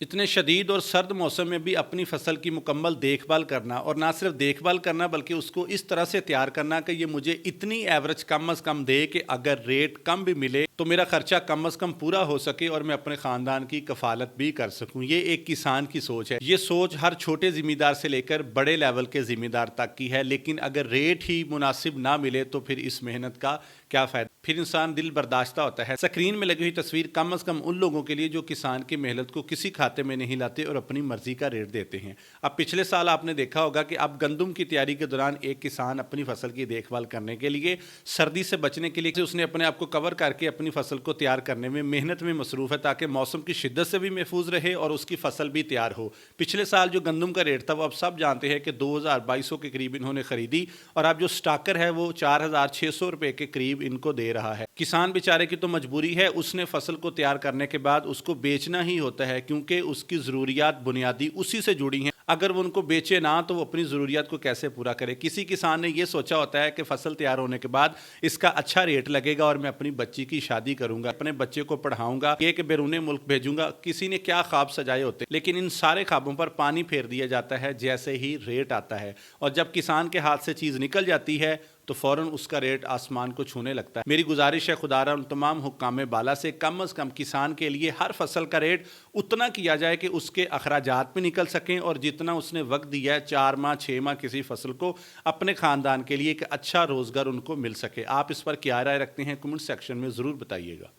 اتنے شدید اور سرد موسم میں بھی اپنی فصل کی مکمل دیکھ بھال کرنا، اور نہ صرف دیکھ بھال کرنا بلکہ اس کو اس طرح سے تیار کرنا کہ یہ مجھے اتنی ایوریج کم از کم دے کہ اگر ریٹ کم بھی ملے تو میرا خرچہ کم از کم پورا ہو سکے اور میں اپنے خاندان کی کفالت بھی کر سکوں۔ یہ ایک کسان کی سوچ ہے۔ یہ سوچ ہر چھوٹے ذمہ دار سے لے کر بڑے لیول کے ذمہ دار تک کی ہے، لیکن اگر ریٹ ہی مناسب نہ ملے تو پھر اس محنت کا کیا فائدہ؟ پھر انسان دل برداشتہ ہوتا ہے۔ سکرین میں لگی ہوئی تصویر کم از کم ان لوگوں کے لیے جو کسان کی محنت کو کسی کھاتے میں نہیں لاتے اور اپنی مرضی کا ریٹ دیتے ہیں۔ اب پچھلے سال آپ نے دیکھا ہوگا کہ اب گندم کی تیاری کے دوران ایک کسان اپنی فصل کی دیکھ بھال کرنے کے لیے، سردی سے بچنے کے لیے اس نے اپنے آپ کو کور کر کے اپنی فصل کو تیار کرنے میں محنت میں مصروف ہے تاکہ موسم کی شدت سے بھی محفوظ رہے اور اس کی فصل بھی تیار ہو۔ پچھلے سال جو گندم کا ریٹ تھا وہ اب سب جانتے ہیں کہ 2200 کے قریب انہوں نے خریدی، اور اب جو سٹاکر ہے وہ 4600 روپے کے قریب ان کو دے رہا ہے۔ کسان بیچارے کی تو مجبوری ہے، اس نے فصل کو تیار کرنے کے بعد اس کو بیچنا ہی ہوتا ہے کیونکہ اس کی ضروریات بنیادی اسی سے جڑی ہیں۔ اگر وہ ان کو بیچے نہ تو وہ اپنی ضروریات کو کیسے پورا کرے؟ کسی کسان نے یہ سوچا ہوتا ہے کہ فصل تیار ہونے کے بعد اس کا اچھا ریٹ لگے گا اور میں اپنی بچی کی شادی کروں گا، اپنے بچے کو پڑھاؤں گا، یہ کہ بیرون ملک بھیجوں گا۔ کسی نے کیا خواب سجائے ہوتے ہیں، لیکن ان سارے خوابوں پر پانی پھیر دیا جاتا ہے جیسے ہی ریٹ آتا ہے، اور جب کسان کے ہاتھ سے چیز نکل جاتی ہے تو فوراً اس کا ریٹ آسمان کو چھونے لگتا ہے۔ میری گزارش ہے خدا را ان تمام حکام بالا سے کم از کم کسان کے لیے ہر فصل کا ریٹ اتنا کیا جائے کہ اس کے اخراجات بھی نکل سکیں، اور جتنا اس نے وقت دیا ہے 4 ماہ 6 ماہ کسی فصل کو اپنے خاندان کے لیے، ایک اچھا روزگار ان کو مل سکے۔ آپ اس پر کیا رائے رکھتے ہیں؟ کمنٹ سیکشن میں ضرور بتائیے گا۔